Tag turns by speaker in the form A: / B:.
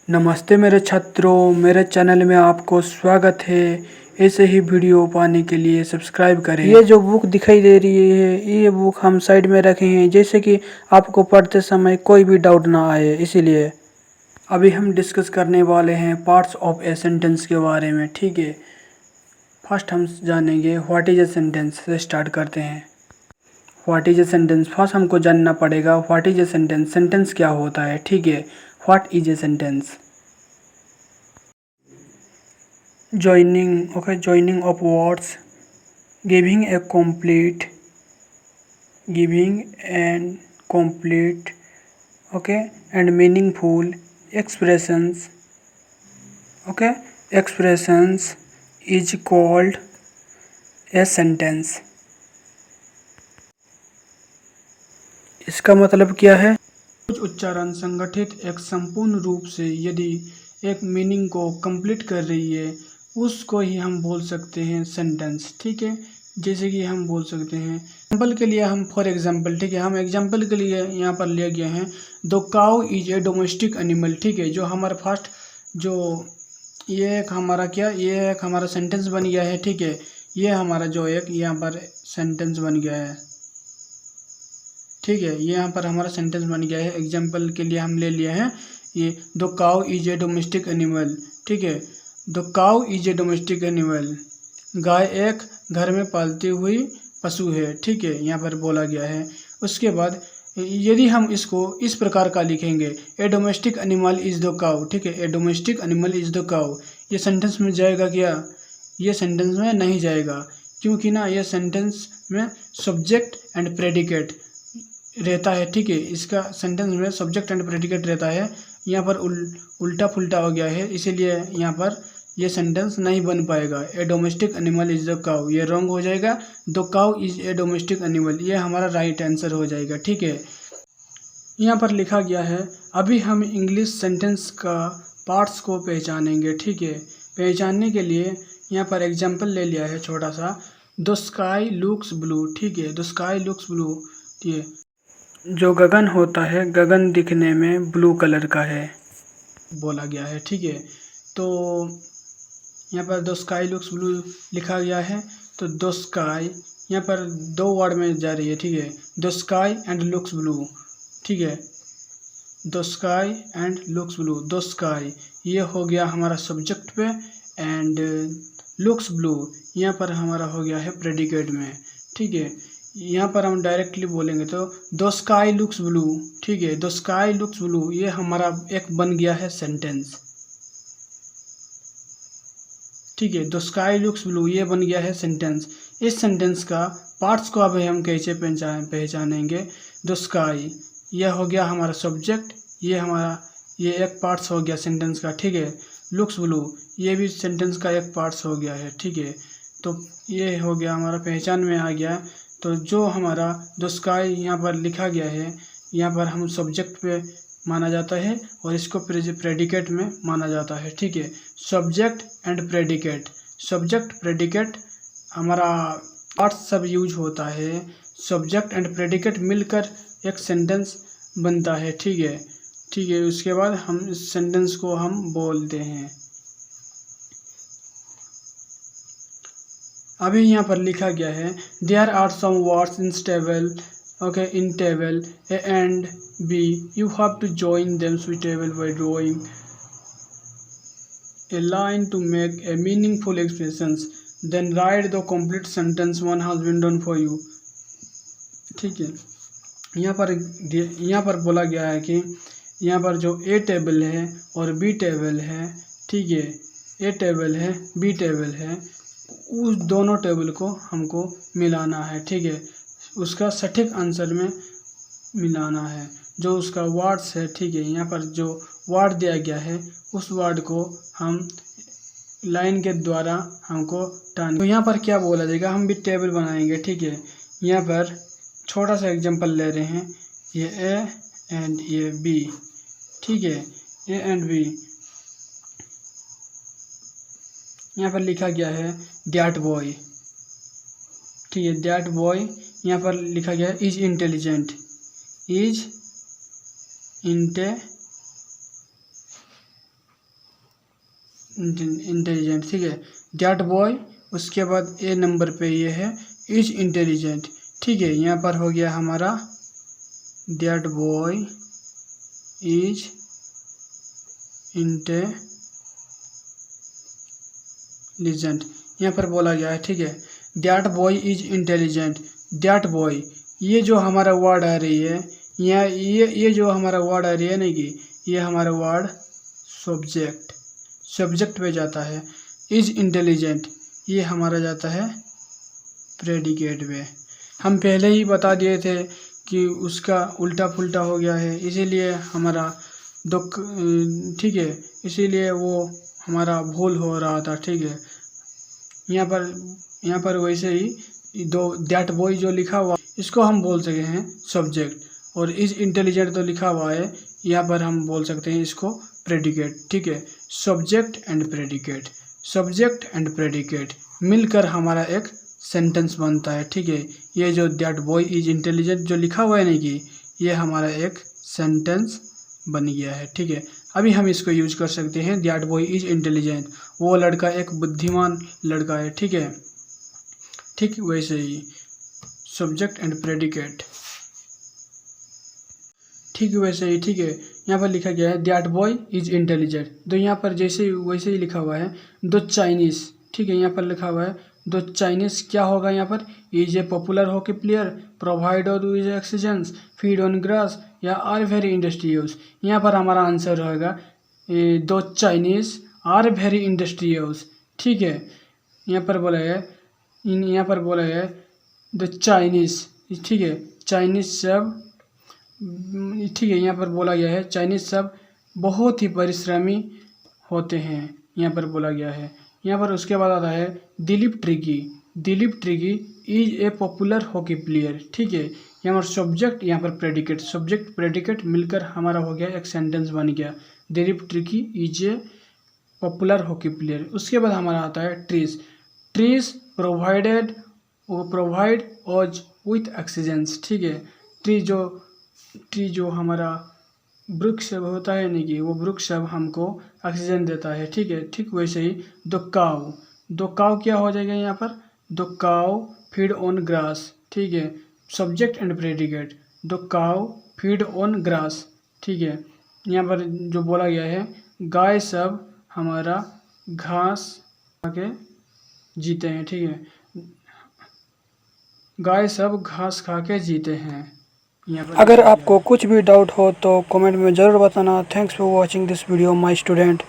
A: नमस्ते मेरे छात्रों, मेरे चैनल में आपको स्वागत है। ऐसे ही वीडियो पाने के लिए सब्सक्राइब करें। ये जो बुक दिखाई दे रही है, ये बुक हम साइड में रखे हैं जैसे कि आपको पढ़ते समय कोई भी डाउट ना आए, इसीलिए अभी हम डिस्कस करने वाले हैं पार्ट्स ऑफ ए सेंटेंस के बारे में। ठीक है, फर्स्ट हम जानेंगे व्हाट इज ए सेंटेंस से स्टार्ट करते हैं। What is a sentence, first हमको जानना पड़ेगा what is a sentence. Sentence क्या होता है? ठीक है, what is a sentence? Joining of words, giving and complete, and meaningful expressions, expressions is called a sentence. इसका मतलब क्या है? कुछ उच्चारण संगठित एक संपूर्ण रूप से यदि एक मीनिंग को कंप्लीट कर रही है, उसको ही हम बोल सकते हैं सेंटेंस। ठीक है, जैसे कि हम बोल सकते हैं एग्जाम्पल के लिए, हम फॉर एग्जाम्पल, ठीक है, हम एग्जाम्पल के लिए यहाँ पर ले गए हैं the cow is a domestic animal. ठीक है, जो हमारा फर्स्ट जो ये एक हमारा सेंटेंस बन गया है। ठीक है, ये हमारा जो एक यहाँ पर सेंटेंस बन गया है। ठीक है, ये यहाँ पर हमारा सेंटेंस बन गया है। एग्जाम्पल के लिए हम ले लिए हैं ये the cow is a domestic animal. ठीक है, the cow is a domestic animal, गाय एक घर में पालती हुई पशु है। ठीक है, यहाँ पर बोला गया है। उसके बाद यदि हम इसको इस प्रकार का लिखेंगे, a domestic animal is the cow. ठीक है, a domestic animal is the cow, ये सेंटेंस में जाएगा क्या? ये सेंटेंस में नहीं जाएगा, क्योंकि ना ये सेंटेंस में सब्जेक्ट एंड प्रेडिकेट रहता है। ठीक है, इसका सेंटेंस में सब्जेक्ट एंड प्रेडिकेट रहता है। यहाँ पर उल्टा पुल्टा हो गया है, इसीलिए यहाँ पर ये सेंटेंस नहीं बन पाएगा। A domestic animal is the cow, ये रॉन्ग हो जाएगा। The cow is a domestic animal, ये हमारा राइट आंसर हो जाएगा। ठीक है, यहाँ पर लिखा गया है। अभी हम इंग्लिश सेंटेंस का पार्ट्स को पहचानेंगे। ठीक है, पहचानने के लिए यहाँ पर एग्जाम्पल ले लिया है छोटा सा, द स्काई लुक्स ब्लू। ठीक है, द स्काई लुक्स ब्लू, ये जो गगन होता है, गगन दिखने में ब्लू कलर का है, बोला गया है। ठीक है, तो यहाँ पर द स्काई लुक्स ब्लू लिखा गया है, तो द स्काई यहाँ पर दो वर्ड में जा रही है। ठीक है, the sky and looks blue. ठीक है, the sky and looks blue, the sky ये हो गया हमारा सब्जेक्ट पे, एंड लुक्स ब्लू यहाँ पर हमारा हो गया है प्रेडिकेट में। ठीक है, यहाँ पर हम डायरेक्टली बोलेंगे तो द स्काई लुक्स ब्लू। ठीक है, द स्काई लुक्स ब्लू ये हमारा एक बन गया है सेंटेंस। ठीक है, द स्काई लुक्स ब्लू ये बन गया है सेंटेंस। इस सेंटेंस का पार्ट्स को अभी हम कैसे पहचानेंगे? द स्काई यह हो गया हमारा सब्जेक्ट, ये एक पार्ट्स हो गया सेंटेंस का। ठीक है, लुक्स ब्लू ये भी सेंटेंस का एक पार्ट्स हो गया है। ठीक है, तो ये हो गया हमारा पहचान में आ गया। तो जो हमारा द स्काई यहाँ पर लिखा गया है, यहाँ पर हम सब्जेक्ट पे माना जाता है और इसको प्रेडिकेट में माना जाता है। ठीक है, subject and predicate, subject predicate हमारा पार्ट्स सब यूज होता है। सब्जेक्ट एंड प्रेडिकेट मिलकर एक सेंटेंस बनता है। ठीक है, ठीक है, उसके बाद हम इस सेंटेंस को हम बोलते हैं। अभी यहाँ पर लिखा गया है there are some words in table, okay, in table A and B, you have to join them suitable by drawing a line to make a meaningful expressions, then write the complete sentence one has been done for you. ठीक है, यहाँ पर बोला गया है कि यहाँ पर जो ए टेबल है और बी टेबल है, ठीक है, ए टेबल है बी टेबल है, उस दोनों टेबल को हमको मिलाना है। ठीक है, उसका सटीक आंसर में मिलाना है जो उसका वर्ड्स है। ठीक है, यहाँ पर जो वर्ड दिया गया है उस वर्ड को हम लाइन के द्वारा हमको टर्न, तो यहाँ पर क्या बोला जाएगा, हम भी टेबल बनाएंगे। ठीक है, यहाँ पर छोटा सा एग्जांपल ले रहे हैं, ये ए एंड ये बी। ठीक है, ए एंड बी, यहाँ पर लिखा गया है दैट बॉय। ठीक है, दैट बॉय यहाँ पर लिखा गया है इज इंटेलिजेंट, इज इंटेलिजेंट, ठीक है। दैट बॉय, उसके बाद ए नंबर पे ये है इज इंटेलिजेंट, ठीक है। यहाँ पर हो गया हमारा दैट बॉय इज इंटेलिजेंट, यहाँ पर बोला गया है, ठीक है। That boy is intelligent, that boy, ये जो हमारा वर्ड आ रही है यहाँ, ये जो हमारा वर्ड आ रही है ना कि ये हमारा वर्ड सब्जेक्ट पे जाता है। इज इंटेलिजेंट ये हमारा जाता है प्रेडिकेट पे। हम पहले ही बता दिए थे कि उसका उल्टा पुल्टा हो गया है, इसीलिए हमारा ठीक है, इसीलिए वो हमारा भूल हो रहा था, ठीक है। यहाँ पर वैसे ही दैट बॉय जो लिखा हुआ इसको हम बोल सकते हैं सब्जेक्ट, और इज इंटेलिजेंट तो लिखा हुआ है यहाँ पर हम बोल सकते हैं इसको प्रेडिकेट, ठीक है। सब्जेक्ट एंड प्रेडिकेट मिलकर हमारा एक सेंटेंस बनता है, ठीक है। ये जो दैट बॉय इज इंटेलिजेंट जो लिखा हुआ है ना कि ये हमारा एक सेंटेंस बन गया है, ठीक है। अभी हम इसको यूज कर सकते हैं, दैट बॉय इज इंटेलिजेंट, वो लड़का एक बुद्धिमान लड़का है, ठीक है। ठीक वैसे ही सब्जेक्ट एंड प्रेडिकेट, ठीक वैसे ही, ठीक है। यहाँ पर लिखा गया है दैट बॉय इज इंटेलिजेंट, तो यहाँ पर जैसे वैसे ही लिखा हुआ है दो चाइनीज, ठीक है। यहाँ पर लिखा हुआ है दो चाइनीज, क्या होगा यहाँ पर, is a popular hockey player, provide with oxygen, feed on grass, या आर वेरी इंडस्ट्रियस। यहाँ पर हमारा आंसर होगा दो चाइनीज आर वेरी इंडस्ट्रियस, ठीक है। यहाँ पर बोला है द चाइनीज, ठीक है, चाइनीज सब, ठीक है। यहाँ पर बोला गया है चाइनीज सब बहुत ही परिश्रमी होते हैं, यहाँ पर बोला गया है। यहाँ पर उसके बाद आता है Dilip Tirkey is a popular hockey player, ठीक है। यहाँ पर सब्जेक्ट, यहाँ पर प्रेडिकेट, सब्जेक्ट प्रेडिकेट मिलकर हमारा हो गया एक सेंटेंस बन गया, Dilip Tirkey is a popular hockey player. उसके बाद हमारा आता है trees provide us with oxygen, ठीक है। ट्री जो हमारा वृक्ष होता है नहीं कि वो वृक्ष सब हमको ऑक्सीजन देता है, ठीक है। ठीक वैसे ही दो काव क्या हो जाएगा यहाँ पर, दो काव फीड ऑन ग्रास, ठीक है। सब्जेक्ट एंड प्रेडिकेट, दो काव फीड ऑन ग्रास, ठीक है। यहाँ पर जो बोला गया है गाय सब हमारा घास खा के जीते हैं, ठीक है। गाय सब घास खा के जीते हैं। अगर आपको कुछ भी डाउट हो तो कमेंट में ज़रूर बताना। Thanks for watching this video my student.